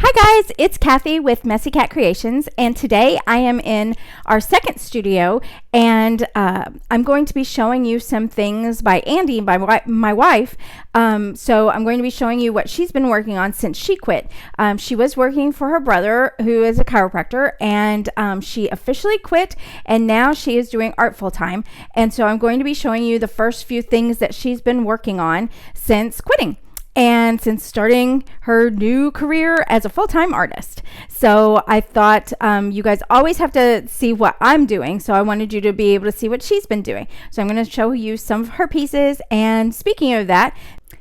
Hi guys, it's Kathy with Messy Cat Creations, and today I am in our second studio, and I'm going to be showing you some things by Andy, by my wife. So I'm going to be showing you what she's been working on since she quit. She was working for her brother, who is a chiropractor, and she officially quit, and now she is doing art full time. And so I'm going to be showing you the first few things that she's been working on since quitting and since starting her new career as a full-time artist. So I thought you guys always have to see what I'm doing, so I wanted you to be able to see what she's been doing. So I'm going to show you some of her pieces. And speaking of that,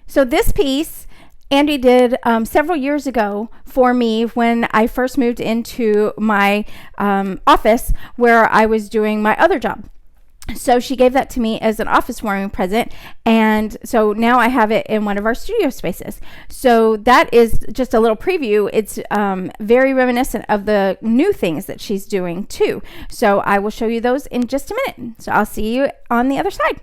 so this piece Andy did several years ago for me when I first moved into my office where I was doing my other job. So she gave that to me as an office warming present, and so now I have it in one of our studio spaces. So that is just a little preview. It's very reminiscent of the new things that she's doing too. So I will show you those in just a minute. So I'll see you on the other side.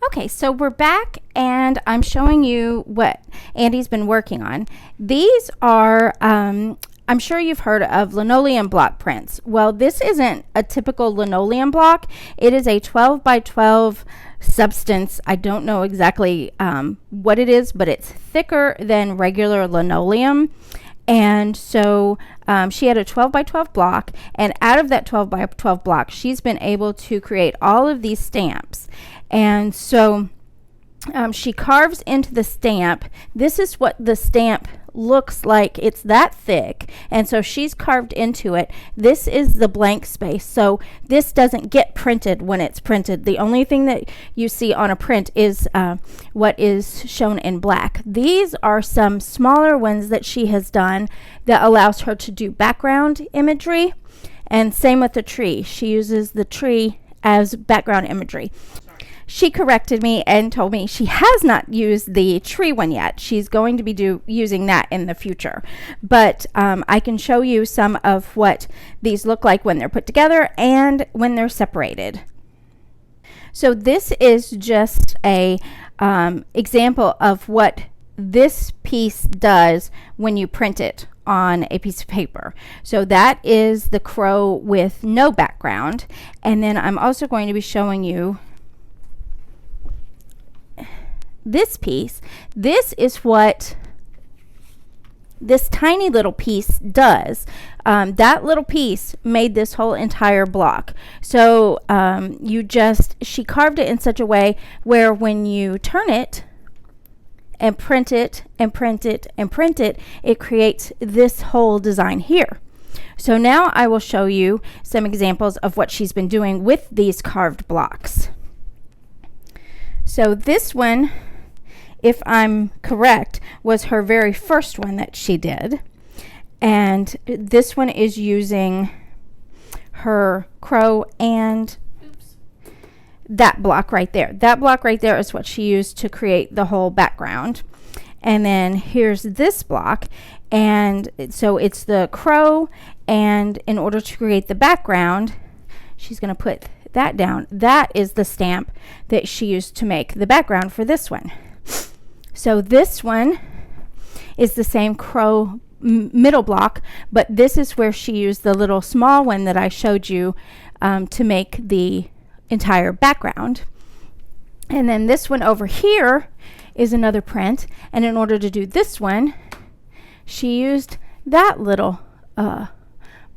Okay, so we're back, and I'm showing you what Andy's been working on. These are I'm sure you've heard of linoleum block prints. Well, this isn't a typical linoleum block. It is a 12 by 12 substance. I don't know exactly what it is, but it's thicker than regular linoleum. And so she had a 12 by 12 block, and out of that 12 by 12 block, she's been able to create all of these stamps. And so she carves into the stamp. This is what the stamp looks like. It's that thick, and so she's carved into it. This is the blank space, so this doesn't get printed when it's printed. The only thing that you see on a print is what is shown in black. These are some smaller ones that she has done that allows her to do background imagery, and same with the tree. She uses the tree as background imagery. She corrected me and told me she has not used the tree one yet. She's going to be using that in the future. But I can show you some of what these look like when they're put together and when they're separated. So this is just a example of what this piece does when you print it on a piece of paper. So that is the crow with no background. And then I'm also going to be showing you this piece. This is what this tiny little piece does. That little piece made this whole entire block. So she carved it in such a way where when you turn it and print it and print it and print it, it creates this whole design here. So now I will show you some examples of what she's been doing with these carved blocks. So this one, if I'm correct, was her very first one that she did. And this one is using her crow and that block right there. That block right there is what she used to create the whole background. And then here's this block. And so it's the crow, and in order to create the background, she's going to put that down. That is the stamp that she used to make the background for this one. So this one is the same crow middle block, but this is where she used the little small one that I showed you to make the entire background. And then this one over here is another print, and in order to do this one, she used that little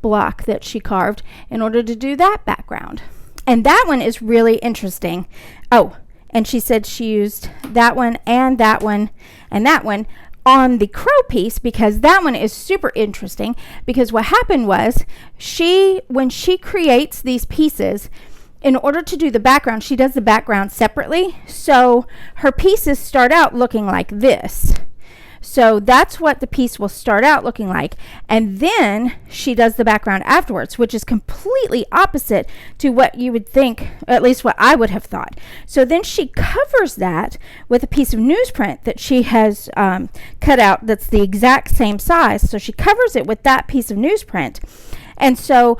block that she carved in order to do that background. And that one is really interesting. Oh, and she said she used that one and that one and that one on the crow piece, because that one is super interesting, because what happened was when she creates these pieces, in order to do the background, she does the background separately. So her pieces start out looking like this. So that's what the piece will start out looking like. And then she does the background afterwards, which is completely opposite to what you would think, at least what I would have thought. So then she covers that with a piece of newsprint that she has cut out that's the exact same size. So she covers it with that piece of newsprint. And so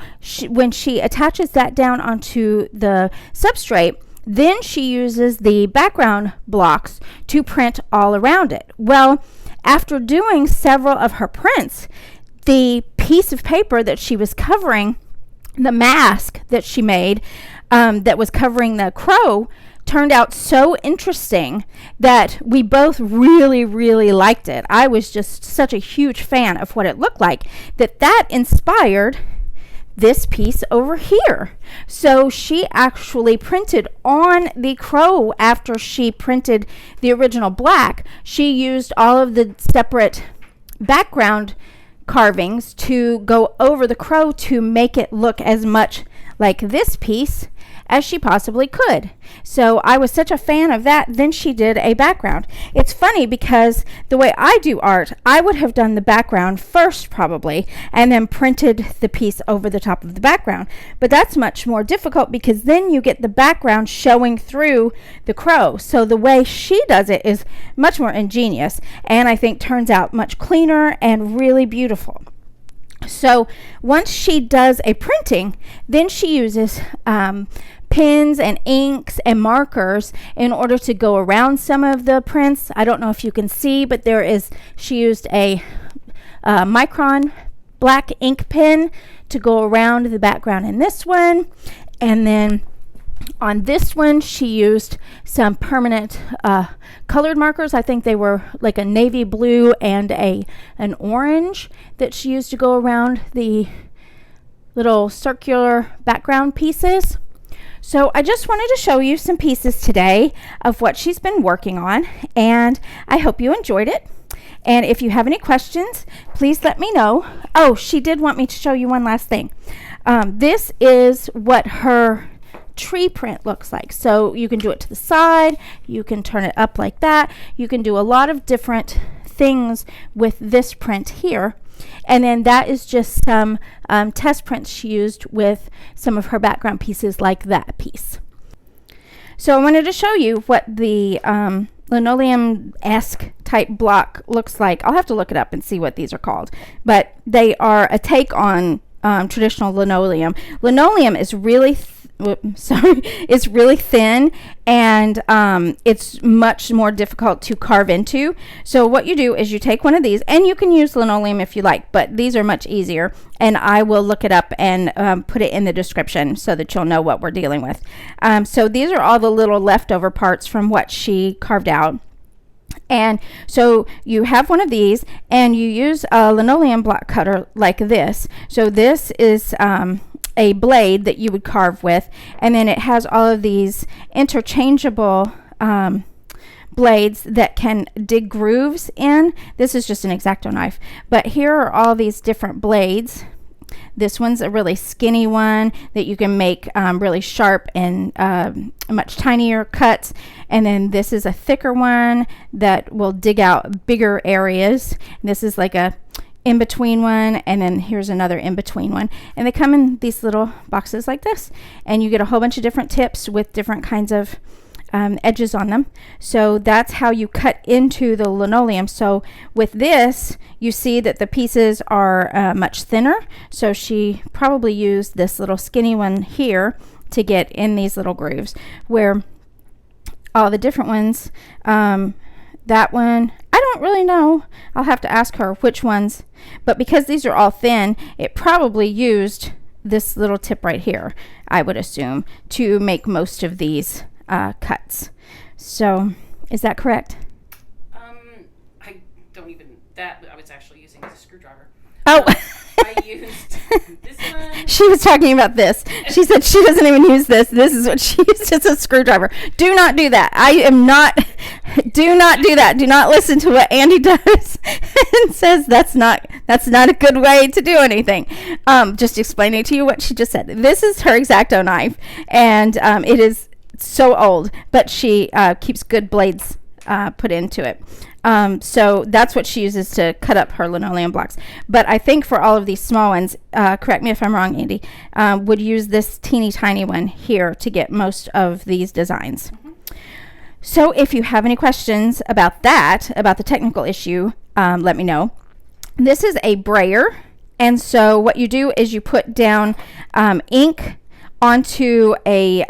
when she attaches that down onto the substrate, then she uses the background blocks to print all around it. Well, after doing several of her prints, the piece of paper that she was covering, the mask that she made that was covering the crow, turned out so interesting that we both really, really liked it. I was just such a huge fan of what it looked like that inspired this piece over here. So she actually printed on the crow after she printed the original black. She used all of the separate background carvings to go over the crow to make it look as much like this piece as she possibly could. So I was such a fan of that. Then she did a background. It's funny because the way I do art, I would have done the background first probably and then printed the piece over the top of the background. But that's much more difficult because then you get the background showing through the crow. So the way she does it is much more ingenious and I think turns out much cleaner and really beautiful. So once she does a printing, then she uses pens and inks and markers in order to go around some of the prints. I don't know if you can see, but she used a Micron black ink pen to go around the background in this one. And then on this one, she used some permanent colored markers. I think they were like a navy blue and an orange that she used to go around the little circular background pieces. So I just wanted to show you some pieces today of what she's been working on, and I hope you enjoyed it. And if you have any questions, please let me know. Oh, she did want me to show you one last thing. This is what her tree print looks like. So you can do it to the side, you can turn it up like that, you can do a lot of different things with this print here. And then that is just some test prints she used with some of her background pieces like that piece. So I wanted to show you what the linoleum-esque type block looks like. I'll have to look it up and see what these are called, but they are a take on traditional linoleum. Linoleum is really it's really thin and it's much more difficult to carve into. So what you do is you take one of these, and you can use linoleum if you like, but these are much easier, and I will look it up and put it in the description so that you'll know what we're dealing with. So these are all the little leftover parts from what she carved out. And so you have one of these, and you use a linoleum block cutter like this. So this is a blade that you would carve with, and then it has all of these interchangeable blades that can dig grooves in. This is just an X-Acto knife, but here are all these different blades. This one's a really skinny one that you can make really sharp and much tinier cuts. And then this is a thicker one that will dig out bigger areas. This is like a in-between one, and then here's another in-between one. And they come in these little boxes like this. And you get a whole bunch of different tips with different kinds of edges on them. So that's how you cut into the linoleum. So with this, you see that the pieces are much thinner. So she probably used this little skinny one here to get in these little grooves, where all the different ones, that one, I don't really know. I'll have to ask her which ones, but because these are all thin, it probably used this little tip right here, I would assume, to make most of these cuts. So is that correct? I don't even, that I was actually using as a screwdriver. Oh. I used this one. She was talking about this. She said she doesn't even use this. This is what she used as a screwdriver. Do not do that. Do not do that. Do not listen to what Andy does and says that's not a good way to do anything. Just explaining to you what she just said. This is her X-Acto knife, and it is so old, but she keeps good blades put into it. So that's what she uses to cut up her linoleum blocks. But I think for all of these small ones, correct me if I'm wrong, Andy, would use this teeny tiny one here to get most of these designs. Mm-hmm. So if you have any questions about that, about the technical issue, let me know. This is a brayer. And so what you do is you put down ink onto a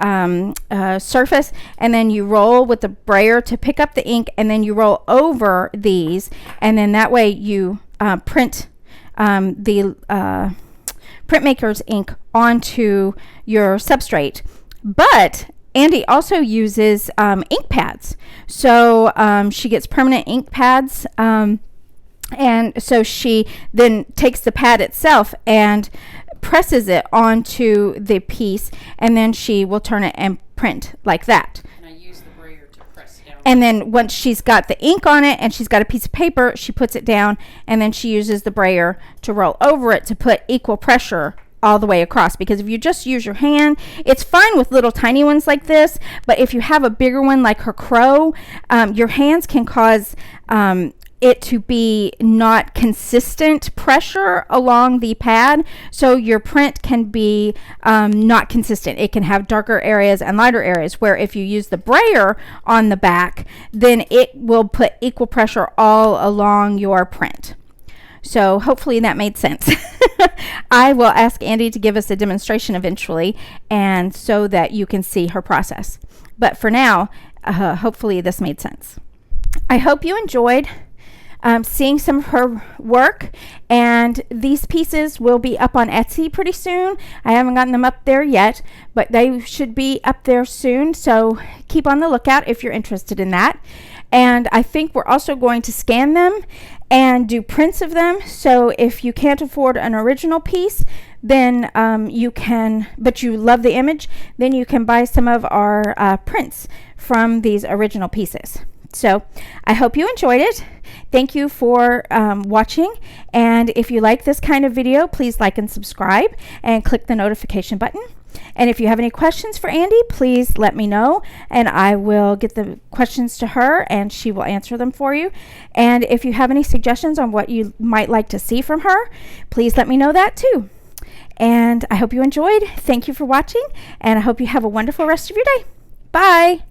surface, and then you roll with the brayer to pick up the ink, and then you roll over these, and then that way you print the printmaker's ink onto your substrate. But Andy also uses ink pads. So she gets permanent ink pads, and so she then takes the pad itself and presses it onto the piece, and then she will turn it and print like that. And I use the brayer to press down. And then once she's got the ink on it and she's got a piece of paper, she puts it down, and then she uses the brayer to roll over it to put equal pressure all the way across. Because if you just use your hand, it's fine with little tiny ones like this, but if you have a bigger one like her crow, your hands can cause it to be not consistent pressure along the pad, so your print can be not consistent. It can have darker areas and lighter areas, where if you use the brayer on the back, then it will put equal pressure all along your print. So hopefully that made sense. I will ask Andy to give us a demonstration eventually, and so that you can see her process. But for now, hopefully this made sense. I hope you enjoyed seeing some of her work, and these pieces will be up on Etsy pretty soon. I haven't gotten them up there yet, but they should be up there soon, so keep on the lookout if you're interested in that. And I think we're also going to scan them and do prints of them. So if you can't afford an original piece, then you can, but you love the image, then you can buy some of our prints from these original pieces. So I hope you enjoyed it. Thank you for watching. And if you like this kind of video, please like and subscribe and click the notification button. And if you have any questions for Andy, please let me know, and I will get the questions to her and she will answer them for you. And if you have any suggestions on what you might like to see from her, please let me know that too. And I hope you enjoyed. Thank you for watching, and I hope you have a wonderful rest of your day. Bye.